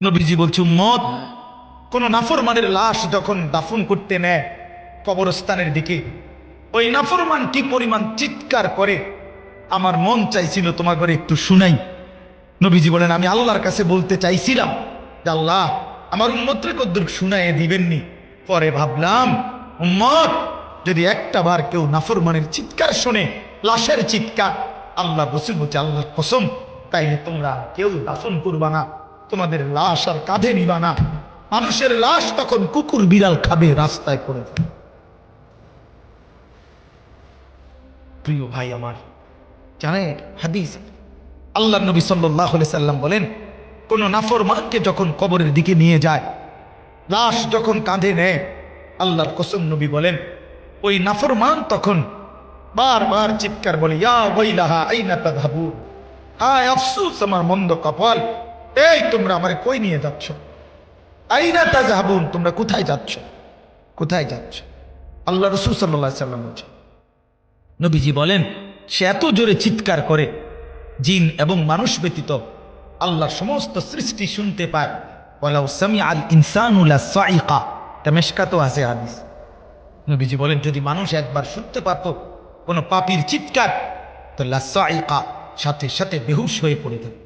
নবীজি বলছে, উম্মত, কোন নাফরমানের লাশ যখন দাফন করতে নেয় কবরস্থানের দিকে, ওই নাফরমান কি পরিমাণ চিৎকার করে আমার মন চাইছিল তোমার ঘরে একটু শুনাই। নবীজি বলেন, আমি আল্লাহর কাছে বলতে চাইছিলাম যে আল্লাহ আমার উম্মতরে কদ্দুর শুনাইয়ে দিবেননি। পরে ভাবলাম, উম্মত যদি একটা বার কেউ নাফরমানের চিৎকার শোনে, লাশের চিৎকার, আল্লাহ রসুল বলছে আল্লাহর কসম, তাইলে তোমরা কেউ দাফন করবা না, তোমাদের লাশ আর কাঁধে নিবা না। মানুষের লাশ তখন কুকুর বিড়াল খাবে, রাস্তায় পড়ে। প্রিয় ভাই আমার, জানে হাদিস, আল্লাহ নবী সাল্লাল্লাহু আলাইহি সাল্লাম বলেন, কোন নাফরমানকে যখন কবরের দিকে নিয়ে যায়, লাশ যখন কাঁধে নেয়, আল্লাহর কসম নবী বলেন, ওই নাফরমান তখন বারবার চিৎকার বলে, ইয়া ওয়াইলাহা আইনা তাযহাবুন, হায় আফসোস আমার মন্দ কপাল, এই তোমরা আমারে কই নিয়ে যাচ্ছ? আইনা তাযহাবুন, তোমরা কোথায় যাচ্ছ, কোথায় যাচ্ছ? আল্লাহ রাসূল সাল্লাল্লাহু আলাইহি সাল্লাম বলেন, নবীজি বলেন, সে এত জোরে চিৎকার করে, জিন এবং মানুষ ব্যতীত আল্লাহর সমস্ত সৃষ্টি শুনতে পায়। ওয়ালাউ সামিআল ইনসানু লাসাইকা, এটা মিশকাতেও আছে হাদিস। নবীজি বলেন, যদি মানুষ একবার শুনতে পারত কোনো পাপীর চিৎকার, তো লাসাইকা, সাথে সাথে বেহুশ হয়ে পড়ে যেত।